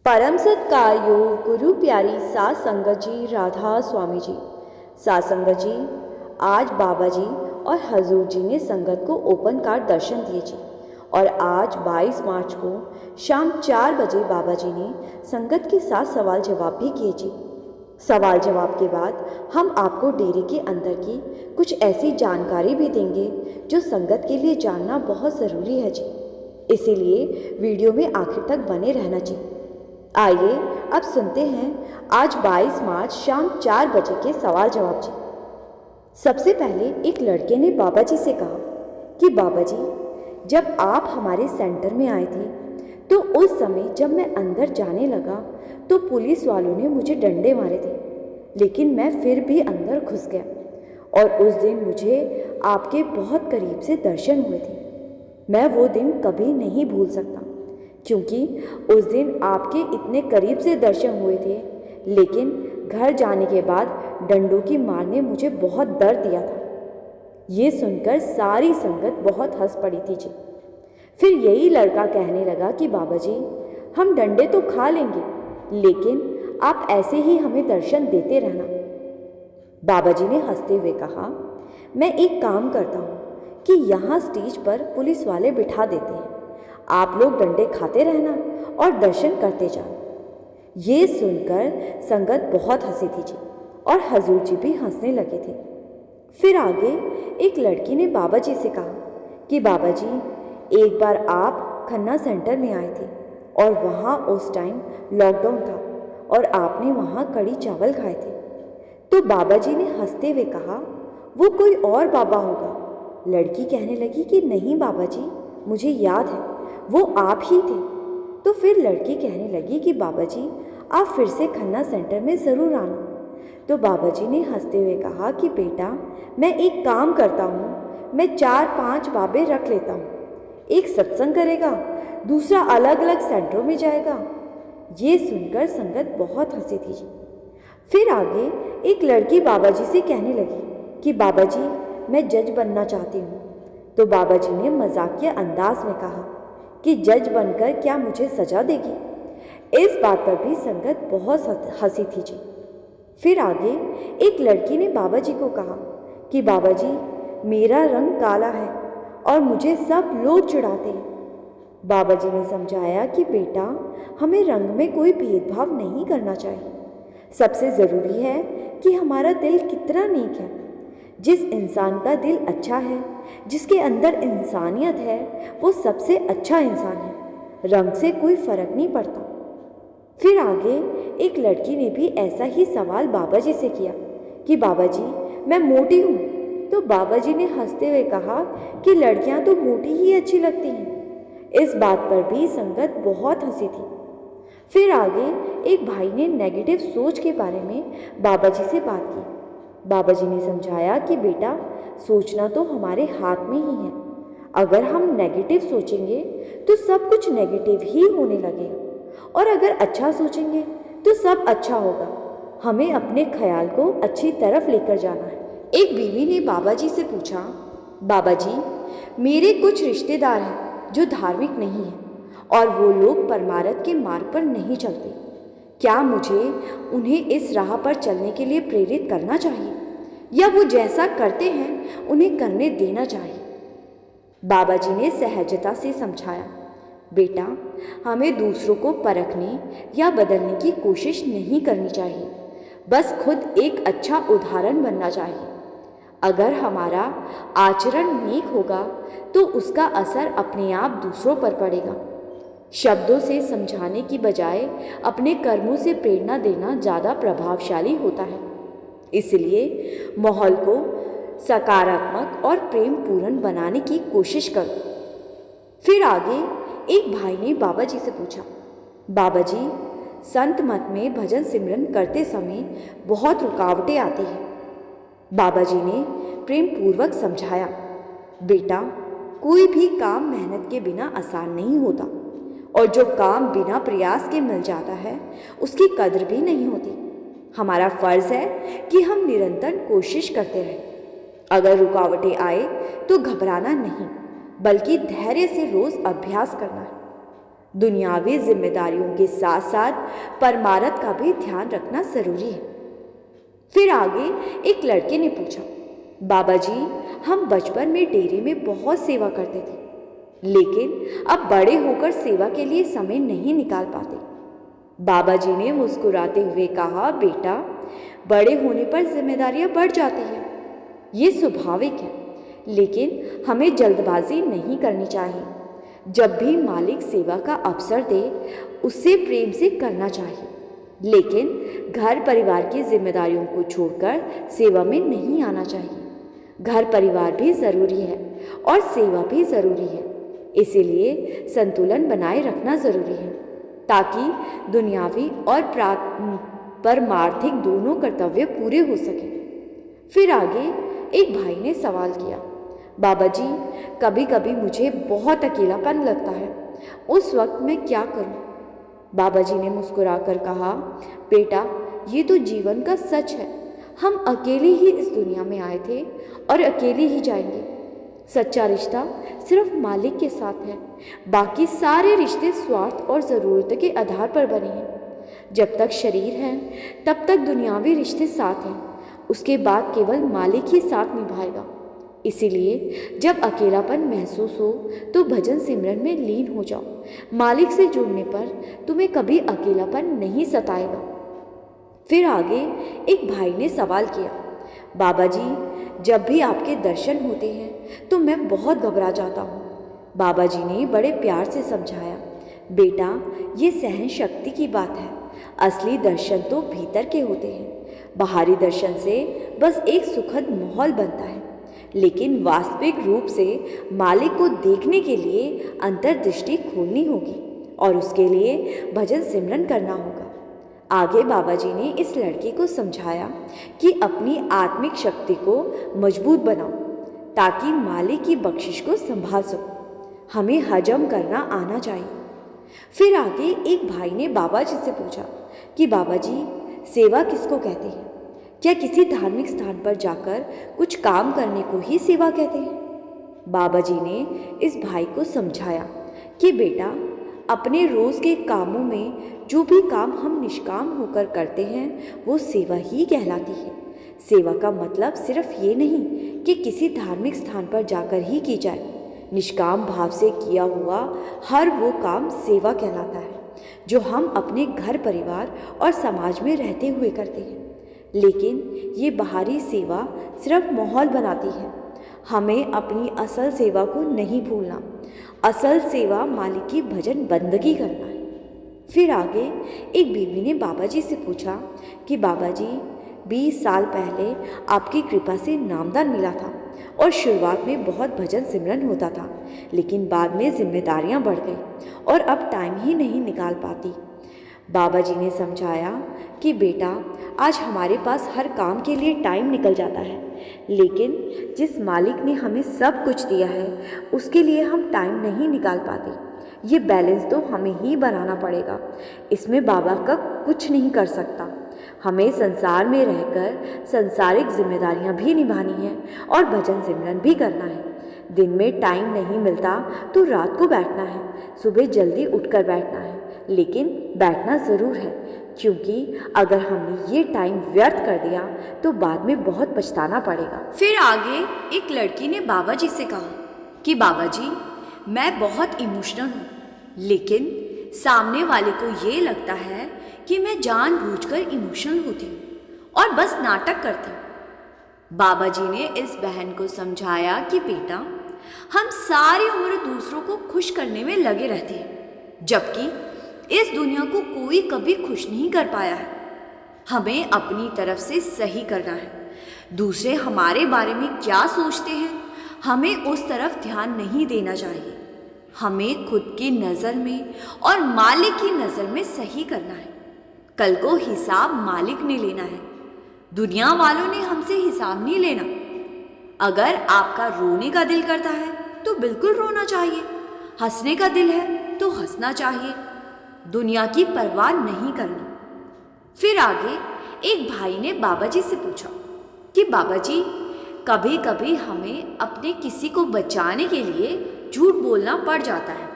परम सत्कार्यो गुरु प्यारी सात संगत जी, राधा स्वामी जी। सात संगत जी, आज बाबा जी और हजूर जी ने संगत को ओपन कार्ड दर्शन दिए जी। और आज 22 मार्च को शाम 4 बजे बाबा जी ने संगत के साथ सवाल जवाब भी किए जी। सवाल जवाब के बाद हम आपको डेरे के अंदर की कुछ ऐसी जानकारी भी देंगे जो संगत के लिए जानना बहुत ज़रूरी है जी। इसीलिए वीडियो में आखिर तक बने रहना जी। आइए अब सुनते हैं आज 22 मार्च शाम 4 बजे के सवाल जवाब जी। सबसे पहले एक लड़के ने बाबा जी से कहा कि बाबा जी, जब आप हमारे सेंटर में आए थे तो उस समय जब मैं अंदर जाने लगा तो पुलिस वालों ने मुझे डंडे मारे थे, लेकिन मैं फिर भी अंदर घुस गया और उस दिन मुझे आपके बहुत करीब से दर्शन हुए थे। मैं वो दिन कभी नहीं भूल सकता, क्योंकि उस दिन आपके इतने करीब से दर्शन हुए थे, लेकिन घर जाने के बाद डंडों की मार ने मुझे बहुत दर्द दिया था। ये सुनकर सारी संगत बहुत हंस पड़ी थी जी। फिर यही लड़का कहने लगा कि बाबा जी, हम डंडे तो खा लेंगे, लेकिन आप ऐसे ही हमें दर्शन देते रहना। बाबा जी ने हंसते हुए कहा, मैं एक काम करता हूँ कि यहाँ स्टेज पर पुलिस वाले बिठा देते हैं, आप लोग डंडे खाते रहना और दर्शन करते जाओ। ये सुनकर संगत बहुत हंसी थी जी और हजूर जी भी हंसने लगे थे। फिर आगे एक लड़की ने बाबा जी से कहा कि बाबा जी, एक बार आप खन्ना सेंटर में आए थे और वहाँ उस टाइम लॉकडाउन था और आपने वहाँ कड़ी चावल खाए थे। तो बाबा जी ने हंसते हुए कहा, वो कोई और बाबा होगा। लड़की कहने लगी कि नहीं बाबा जी, मुझे याद है, वो आप ही थे। तो फिर लड़की कहने लगी कि बाबा जी, आप फिर से खन्ना सेंटर में ज़रूर आना। तो बाबा जी ने हंसते हुए कहा कि बेटा, मैं एक काम करता हूँ, मैं 4-5 बाबे रख लेता हूँ, एक सत्संग करेगा, दूसरा अलग अलग सेंटरों में जाएगा। ये सुनकर संगत बहुत हंसी थी जी। फिर आगे एक लड़की बाबा जी से कहने लगी कि बाबा जी, मैं जज बनना चाहती हूँ। तो बाबा जी ने मजाकिया अंदाज में कहा कि जज बनकर क्या मुझे सजा देगी। इस बात पर भी संगत बहुत हंसी थी जी। फिर आगे एक लड़की ने बाबा जी को कहा कि बाबा जी, मेरा रंग काला है और मुझे सब लोग चिढ़ाते हैं। बाबा जी ने समझाया कि बेटा, हमें रंग में कोई भेदभाव नहीं करना चाहिए। सबसे ज़रूरी है कि हमारा दिल कितना नेक है। जिस इंसान का दिल अच्छा है, जिसके अंदर इंसानियत है, वो सबसे अच्छा इंसान है। रंग से कोई फर्क नहीं पड़ता। फिर आगे एक लड़की ने भी ऐसा ही सवाल बाबा जी से किया कि बाबा जी, मैं मोटी हूँ। तो बाबा जी ने हंसते हुए कहा कि लड़कियाँ तो मोटी ही अच्छी लगती हैं। इस बात पर भी संगत बहुत हंसी थी। फिर आगे एक भाई ने नेगेटिव सोच के बारे में बाबा जी से बात की। बाबा जी ने समझाया कि बेटा, सोचना तो हमारे हाथ में ही है। अगर हम नेगेटिव सोचेंगे तो सब कुछ नेगेटिव ही होने लगेगा, और अगर अच्छा सोचेंगे तो सब अच्छा होगा। हमें अपने ख्याल को अच्छी तरफ लेकर जाना है। एक बीवी ने बाबा जी से पूछा, बाबा जी, मेरे कुछ रिश्तेदार हैं जो धार्मिक नहीं हैं और वो लोग परमार्थ के मार्ग पर नहीं चलते। क्या मुझे उन्हें इस राह पर चलने के लिए प्रेरित करना चाहिए, या वो जैसा करते हैं उन्हें करने देना चाहिए? बाबा जी ने सहजता से समझाया, बेटा, हमें दूसरों को परखने या बदलने की कोशिश नहीं करनी चाहिए, बस खुद एक अच्छा उदाहरण बनना चाहिए। अगर हमारा आचरण नेक होगा तो उसका असर अपने आप दूसरों पर पड़ेगा। शब्दों से समझाने की बजाय अपने कर्मों से प्रेरणा देना ज़्यादा प्रभावशाली होता है। इसलिए माहौल को सकारात्मक और प्रेम पूर्ण बनाने की कोशिश करो। फिर आगे एक भाई ने बाबा जी से पूछा, बाबा जी, संत मत में भजन सिमरन करते समय बहुत रुकावटें आती हैं। बाबा जी ने प्रेम पूर्वक समझाया, बेटा, कोई भी काम मेहनत के बिना आसान नहीं होता, और जो काम बिना प्रयास के मिल जाता है उसकी कद्र भी नहीं होती। हमारा फ़र्ज़ है कि हम निरंतर कोशिश करते रहें। अगर रुकावटें आए तो घबराना नहीं, बल्कि धैर्य से रोज़ अभ्यास करना है। दुनियावी जिम्मेदारियों के साथ साथ परमार्थ का भी ध्यान रखना जरूरी है। फिर आगे एक लड़के ने पूछा, बाबा जी, हम बचपन में डेरे में बहुत सेवा करते थे, लेकिन अब बड़े होकर सेवा के लिए समय नहीं निकाल पाते। बाबा जी ने मुस्कुराते हुए कहा, बेटा, बड़े होने पर जिम्मेदारियां बढ़ जाती हैं, ये स्वाभाविक है, लेकिन हमें जल्दबाजी नहीं करनी चाहिए। जब भी मालिक सेवा का अवसर दे, उससे प्रेम से करना चाहिए, लेकिन घर परिवार की जिम्मेदारियों को छोड़कर सेवा में नहीं आना चाहिए। घर परिवार भी ज़रूरी है और सेवा भी ज़रूरी है, इसीलिए संतुलन बनाए रखना ज़रूरी है ताकि दुनियावी और परमार्थिक दोनों कर्तव्य पूरे हो सके। फिर आगे एक भाई ने सवाल किया, बाबा जी, कभी कभी मुझे बहुत अकेलापन लगता है, उस वक्त मैं क्या करूं? बाबा जी ने मुस्कुराकर कहा, बेटा, ये तो जीवन का सच है। हम अकेले ही इस दुनिया में आए थे और अकेले ही जाएंगे। सच्चा रिश्ता सिर्फ मालिक के साथ है, बाकी सारे रिश्ते स्वार्थ और ज़रूरत के आधार पर बने हैं। जब तक शरीर है तब तक दुनियावी रिश्ते साथ हैं, उसके बाद केवल मालिक ही साथ निभाएगा। इसीलिए जब अकेलापन महसूस हो तो भजन सिमरन में लीन हो जाओ। मालिक से जुड़ने पर तुम्हें कभी अकेलापन नहीं सताएगा। फिर आगे एक भाई ने सवाल किया, बाबा जी, जब भी आपके दर्शन होते हैं तो मैं बहुत घबरा जाता हूँ। बाबा जी ने बड़े प्यार से समझाया, बेटा, ये सहन शक्ति की बात है। असली दर्शन तो भीतर के होते हैं। बाहरी दर्शन से बस एक सुखद माहौल बनता है, लेकिन वास्तविक रूप से मालिक को देखने के लिए अंतर्दृष्टि खोलनी होगी और उसके लिए भजन सिमरन करना होगा। आगे बाबा जी ने इस लड़के को समझाया कि अपनी आत्मिक शक्ति को मजबूत बनाओ ताकि मालिक की बख्शिश को संभाल सको। हमें हजम करना आना चाहिए। फिर आगे एक भाई ने बाबा जी से पूछा कि बाबा जी, सेवा किसको कहते हैं? क्या किसी धार्मिक स्थान पर जाकर कुछ काम करने को ही सेवा कहते हैं? बाबा जी ने इस भाई को समझाया कि बेटा, अपने रोज़ के कामों में जो भी काम हम निष्काम होकर करते हैं वो सेवा ही कहलाती है। सेवा का मतलब सिर्फ ये नहीं कि किसी धार्मिक स्थान पर जाकर ही की जाए। निष्काम भाव से किया हुआ हर वो काम सेवा कहलाता है जो हम अपने घर परिवार और समाज में रहते हुए करते हैं। लेकिन ये बाहरी सेवा सिर्फ माहौल बनाती है। हमें अपनी असल सेवा को नहीं भूलना। असल सेवा मालिक की भजन बंदगी करना है। फिर आगे एक बीवी ने बाबा जी से पूछा कि बाबा जी, 20 साल पहले आपकी कृपा से नामदान मिला था और शुरुआत में बहुत भजन सिमरन होता था, लेकिन बाद में जिम्मेदारियां बढ़ गई और अब टाइम ही नहीं निकाल पाती। बाबा जी ने समझाया कि बेटा, आज हमारे पास हर काम के लिए टाइम निकल जाता है, लेकिन जिस मालिक ने हमें सब कुछ दिया है उसके लिए हम टाइम नहीं निकाल पाते। ये बैलेंस तो हमें ही बनाना पड़ेगा। इसमें बाबा का कुछ नहीं कर सकता। हमें संसार में रहकर सांसारिक जिम्मेदारियां भी निभानी हैं और भजन सिमरन भी करना है। दिन में टाइम नहीं मिलता तो रात को बैठना है, सुबह जल्दी उठकर बैठना है, लेकिन बैठना ज़रूर है, क्योंकि अगर हमने ये टाइम व्यर्थ कर दिया तो बाद में बहुत पछताना पड़ेगा। फिर आगे एक लड़की ने बाबा जी से कहा कि बाबा जी, मैं बहुत इमोशनल हूँ, लेकिन सामने वाले को ये लगता है कि मैं जानबूझकर इमोशनल होती हूँ और बस नाटक करती हूँ। बाबा जी ने इस बहन को समझाया कि बेटा, हम सारी उम्र दूसरों को खुश करने में लगे रहते हैं, जबकि इस दुनिया को कोई कभी खुश नहीं कर पाया है। हमें अपनी तरफ से सही करना है। दूसरे हमारे बारे में क्या सोचते हैं, हमें उस तरफ ध्यान नहीं देना चाहिए। हमें खुद की नज़र में और मालिक की नज़र में सही करना है। कल को हिसाब मालिक ने लेना है, दुनिया वालों ने हमसे हिसाब नहीं लेना। अगर आपका रोने का दिल करता है तो बिल्कुल रोना चाहिए, हंसने का दिल है तो हंसना चाहिए, दुनिया की परवाह नहीं करनी। फिर आगे एक भाई ने बाबा जी से पूछा कि बाबा जी, कभी कभी हमें अपने किसी को बचाने के लिए झूठ बोलना पड़ जाता है।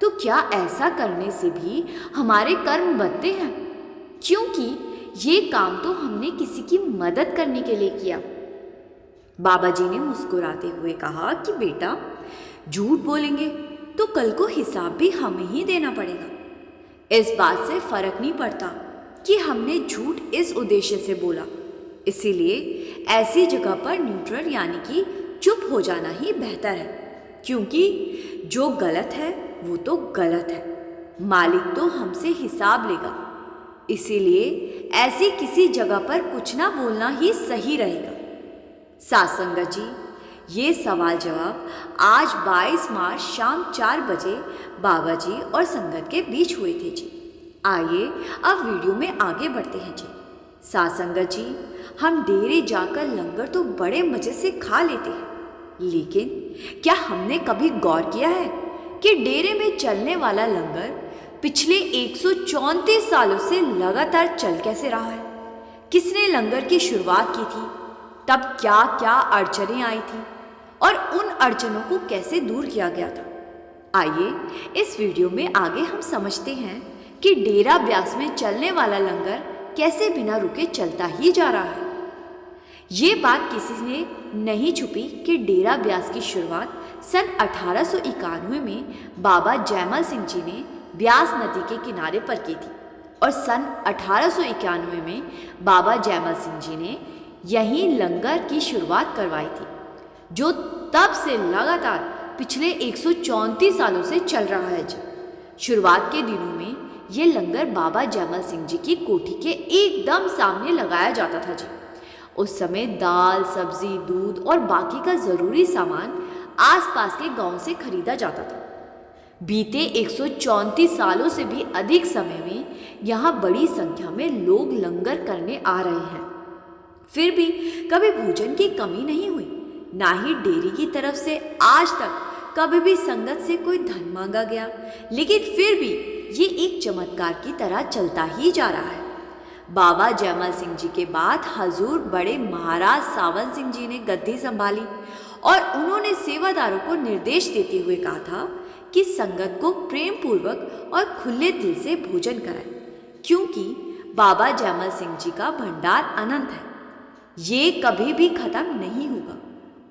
तो क्या ऐसा करने से भी हमारे कर्म बनते हैं? क्योंकि ये काम तो हमने किसी की मदद करने के लिए किया। बाबा जी ने मुस्कुराते हुए कहा कि बेटा, झूठ बोलेंगे तो कल को हिसाब भी हमें ही देना पड़ेगा। इस बात से फर्क नहीं पड़ता कि हमने झूठ इस उद्देश्य से बोला, इसीलिए ऐसी जगह पर न्यूट्रल यानी कि चुप हो जाना ही बेहतर है, क्योंकि जो गलत है वो तो गलत है, मालिक तो हमसे हिसाब लेगा। इसीलिए ऐसी किसी जगह पर कुछ ना बोलना ही सही रहेगा। साथ संगत जी, ये सवाल जवाब आज 22 मार्च शाम 4 बजे बाबा जी और संगत के बीच हुए थे जी। आइए अब वीडियो में आगे बढ़ते हैं जी। साथ संगत जी, हम डेरे जाकर लंगर तो बड़े मजे से खा लेते हैं, लेकिन क्या हमने कभी गौर किया है कि डेरे में चलने वाला लंगर पिछले 134 सालों से लगातार चल कैसे रहा है? किसने लंगर की शुरुआत की थी? तब क्या क्या अड़चनें आई थी और उन अड़चनों को कैसे दूर किया गया था? आइए इस वीडियो में आगे हम समझते हैं कि डेरा ब्यास में चलने वाला लंगर कैसे बिना रुके चलता ही जा रहा है। ये बात किसी ने नहीं छुपी कि डेरा ब्यास की शुरुआत सन 1891 में बाबा जयमल सिंह जी ने ब्यास नदी के किनारे पर की थी और सन 1891 में बाबा जयमल सिंह जी ने यहीं लंगर की शुरुआत करवाई थी, जो तब से लगातार पिछले 134 सालों से चल रहा है जी। शुरुआत के दिनों में ये लंगर बाबा जयमल सिंह जी की कोठी के एकदम सामने लगाया जाता था जी। उस समय दाल, सब्जी, दूध और बाकी का ज़रूरी सामान आसपास के गांव से खरीदा जाता था। बीते 134 सालों से भी अधिक समय में यहाँ बड़ी संख्या में लोग लंगर करने आ रहे हैं। फिर भी कभी भोजन की कमी नहीं हुई, ना ही डेरी की तरफ से आज तक कभी भी संगत से कोई धन मांगा गया, लेकिन फिर भी ये एक चमत्कार की तरह चलता ही जा रहा है। बाबा जयमल सिंह जी के बाद हजूर बड़े महाराज सावन सिंह जी ने गद्दी संभाली और उन्होंने सेवादारों को निर्देश देते हुए कहा था कि संगत को प्रेम पूर्वक और खुले दिल से भोजन कराएं, क्योंकि बाबा जयमल सिंह जी का भंडार अनंत है, ये कभी भी खत्म नहीं होगा।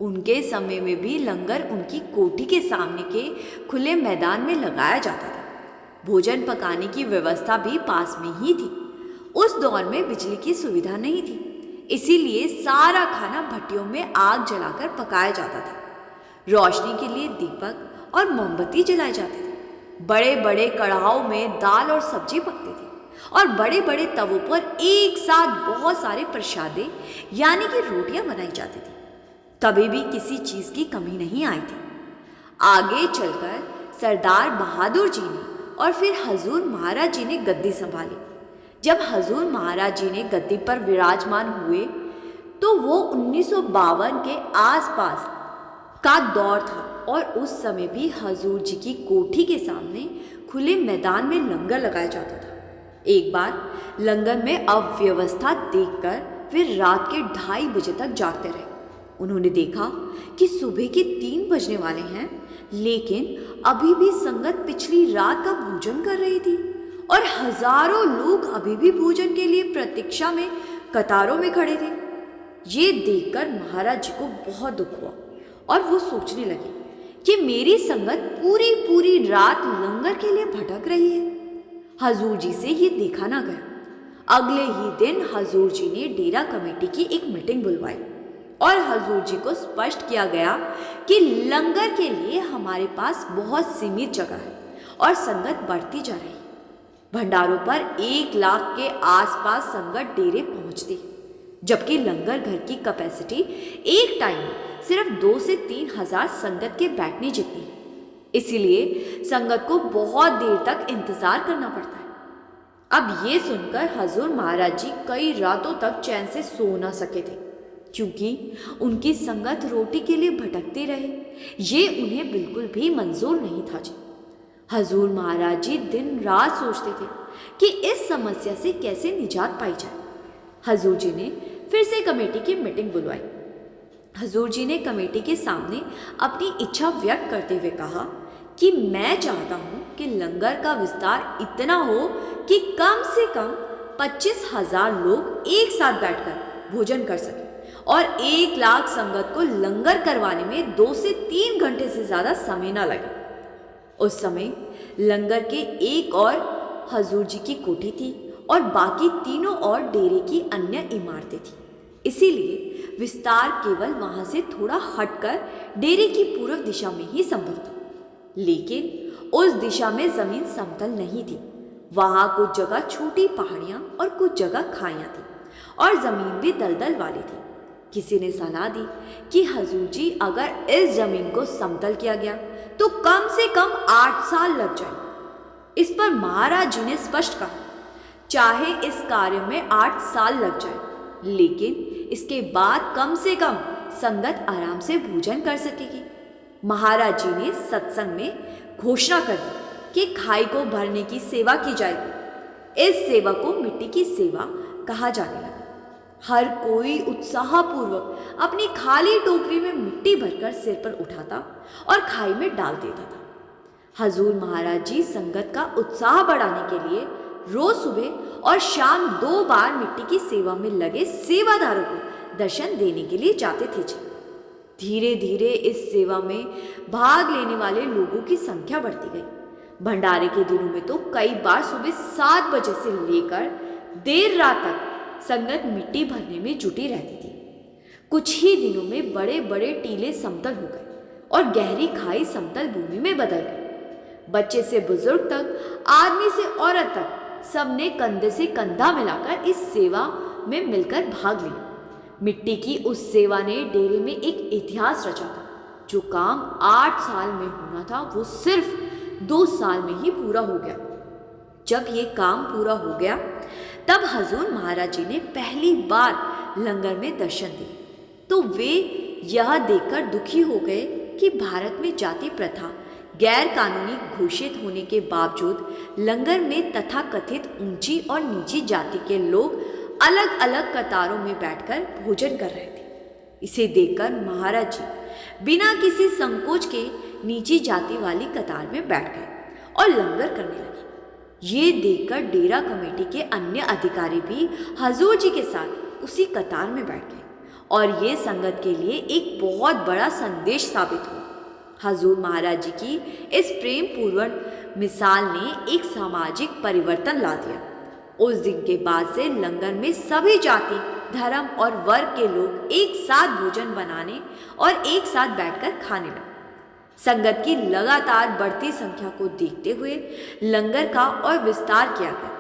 उनके समय में भी लंगर उनकी कोठी के सामने के खुले मैदान में लगाया जाता था। भोजन पकाने की व्यवस्था भी पास में ही थी। उस दौर में बिजली की सुविधा नहीं थी, इसीलिए सारा खाना भट्टियों में आग जलाकर पकाया जाता था। रोशनी के लिए दीपक और मोमबत्ती जलाए जाते थे। बड़े बड़े कढ़ाओं में दाल और सब्जी पकती थी और बड़े बड़े तवों पर एक साथ बहुत सारे प्रसादे यानी कि रोटियां बनाई जाती थी। कभी भी किसी चीज की कमी नहीं आई थी। आगे चलकर सरदार बहादुर जी ने और फिर हजूर महाराज जी ने गद्दी संभाली। जब हजूर महाराज जी ने गद्दी पर विराजमान हुए तो वो 1952 के आसपास का दौर था और उस समय भी हजूर जी की कोठी के सामने खुले मैदान में लंगर लगाया जाता था। एक बार लंगर में अव्यवस्था देखकर वे रात के 2:30 बजे तक जागते रहे। उन्होंने देखा कि सुबह के 3 बजने वाले हैं, लेकिन अभी भी संगत पिछली रात का भोजन कर रही थी और हजारों लोग अभी भी भोजन के लिए प्रतीक्षा में कतारों में खड़े थे। ये देखकर महाराज जी को बहुत दुख हुआ और वो सोचने लगे कि मेरी संगत पूरी पूरी रात लंगर के लिए भटक रही है। हजूर जी से ये देखा ना गया। अगले ही दिन हजूर जी ने डेरा कमेटी की एक मीटिंग बुलवाई और हजूर जी को स्पष्ट किया गया कि लंगर के लिए हमारे पास बहुत सीमित जगह है और संगत बढ़ती जा रही है। भंडारों पर 1 लाख के आसपास संगत डेरे पहुंचती, जबकि लंगर घर की कैपेसिटी एक टाइम में सिर्फ 2 से 3 हजार संगत के बैठने जितनी है। इसीलिए संगत को बहुत देर तक इंतजार करना पड़ता है। अब ये सुनकर हजूर महाराज जी कई रातों तक चैन से सो ना सके थे, क्योंकि उनकी संगत रोटी के लिए भटकते रहे। ये उन्हें बिल्कुल भी मंजूर नहीं था जी। हजूर महाराज जी दिन रात सोचते थे कि इस समस्या से कैसे निजात पाई जाए। हजूर जी ने फिर से कमेटी की मीटिंग बुलवाई। हजूर जी ने कमेटी के सामने अपनी इच्छा व्यक्त करते हुए कहा कि मैं चाहता हूँ कि लंगर का विस्तार इतना हो कि कम से कम 25,000 लोग एक साथ बैठकर भोजन कर सकें और 1 लाख संगत को लंगर करवाने में 2 से 3 घंटे से ज़्यादा समय ना लगे। उस समय लंगर के एक और हजूर जी की कोठी थी और बाकी तीनों और डेरे की अन्य इमारतें थी। इसीलिए विस्तार केवल वहां से थोड़ा हटकर डेरे की पूर्व दिशा में ही संभव था। लेकिन उस दिशा में जमीन समतल नहीं थी। वहां कुछ जगह छोटी पहाड़ियां और कुछ जगह खाइयां थी और जमीन भी दलदल वाली थी। किसी ने सलाह दी कि हजूर जी, अगर इस जमीन को समतल किया गया तो कम से कम 8 साल लग जाए। इस पर महाराज जी ने स्पष्ट कहा, चाहे इस कार्य में 8 साल लग जाए, लेकिन इसके बाद कम से कम संगत आराम से भोजन कर सकेगी। महाराज जी ने सत्संग में घोषणा कर दी कि खाई को भरने की सेवा की जाएगी। इस सेवा को मिट्टी की सेवा कहा जाने लगा। हर कोई उत्साहपूर्वक अपनी खाली टोकरी में मिट्टी भरकर सिर पर उठाता और खाई में डाल देता था। हजूर महाराज जी संगत का उत्साह बढ़ाने के लिए रोज सुबह और शाम 2 बार मिट्टी की सेवा में लगे सेवादारों को दर्शन देने के लिए जाते थे। धीरे धीरे इस सेवा में भाग लेने वाले लोगों की संख्या बढ़ती गई। भंडारे के दिनों में तो कई बार सुबह 7 बजे से लेकर देर रात तक संगत मिट्टी भरने में जुटी रहती थी। कुछ ही दिनों में बड़े बड़े टीले समतल हो गए और गहरी खाई समतल भूमि में बदल गई। बच्चे से बुजुर्ग तक, आदमी से औरत तक, सबने कंधे से कंधा मिलाकर इस सेवा में मिलकर भाग लिया। मिट्टी की उस सेवा ने डेरे में एक इतिहास रचा था। जो काम 8 साल में होना था वो सिर्फ 2 साल में ही पूरा हो गया। जब ये काम पूरा हो गया तब हजूर महाराज जी ने पहली बार लंगर में दर्शन दिए तो वे यह देखकर दुखी हो गए कि भारत में जाति प्रथा गैर कानूनी घोषित होने के बावजूद लंगर में तथाकथित ऊंची और नीची जाति के लोग अलग अलग कतारों में बैठकर भोजन कर रहे थे। इसे देखकर महाराज जी बिना किसी संकोच के नीची जाति वाली कतार में बैठ गए और लंगर करने लगे। ये देखकर डेरा कमेटी के अन्य अधिकारी भी हजूर जी के साथ उसी कतार में बैठ गए और ये संगत के लिए एक बहुत बड़ा संदेश साबित हुआ। हजूर महाराज जी की इस प्रेम पूर्ण मिसाल ने एक सामाजिक परिवर्तन ला दिया। उस दिन के बाद से लंगर में सभी जाति, धर्म और वर्ग के लोग एक साथ भोजन बनाने और एक साथ बैठकर खाने लगे। संगत की लगातार बढ़ती संख्या को देखते हुए लंगर का और विस्तार किया गया।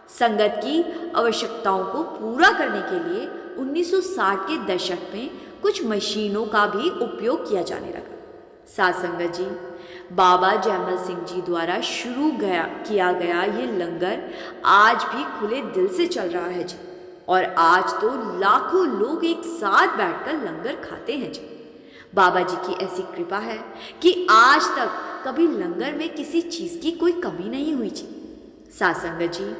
संगत की आवश्यकताओं को पूरा करने के लिए 1960 के दशक में कुछ मशीनों का भी उपयोग किया जाने लगा। साथ संगत जी, बाबा जयमल सिंह जी द्वारा शुरू किया गया ये लंगर आज भी खुले दिल से चल रहा है जी, और आज तो लाखों लोग एक साथ बैठकर लंगर खाते हैं जी। बाबा जी की ऐसी कृपा है कि आज तक कभी लंगर में किसी चीज़ की कोई कमी नहीं हुई जी। साथ संगत जी,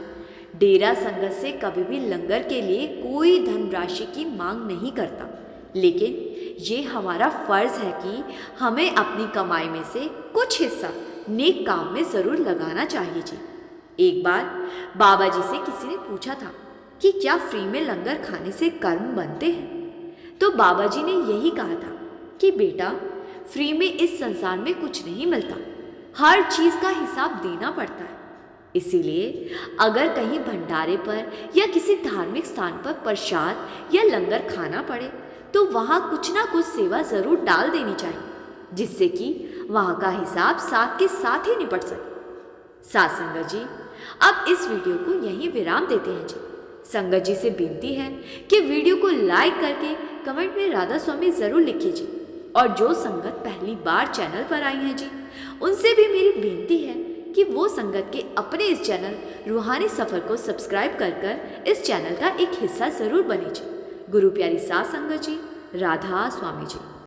डेरा संगत से कभी भी लंगर के लिए कोई धनराशि की मांग नहीं करता, लेकिन ये हमारा फर्ज है कि हमें अपनी कमाई में से कुछ हिस्सा नेक काम में ज़रूर लगाना चाहिए जी। एक बार बाबा जी से किसी ने पूछा था कि क्या फ्री में लंगर खाने से कर्म बनते हैं, तो बाबा जी ने यही कहा था कि बेटा, फ्री में इस संसार में कुछ नहीं मिलता, हर चीज़ का हिसाब देना पड़ता है। इसीलिए अगर कहीं भंडारे पर या किसी धार्मिक स्थान पर प्रसाद या लंगर खाना पड़े तो वहाँ कुछ ना कुछ सेवा ज़रूर डाल देनी चाहिए, जिससे कि वहाँ का हिसाब साथ के साथ ही निपट सके। साथ संगत जी, अब इस वीडियो को यहीं विराम देते हैं जी। संगत जी से विनती है कि वीडियो को लाइक करके कमेंट में राधा स्वामी ज़रूर लिखिए जी, और जो संगत पहली बार चैनल पर आई हैं जी, उनसे भी मेरी विनती है कि वो संगत के अपने इस चैनल रूहानी सफ़र को सब्सक्राइब कर इस चैनल का एक हिस्सा ज़रूर बने जी। गुरु प्यारी साथ संगत जी, राधा स्वामी जी।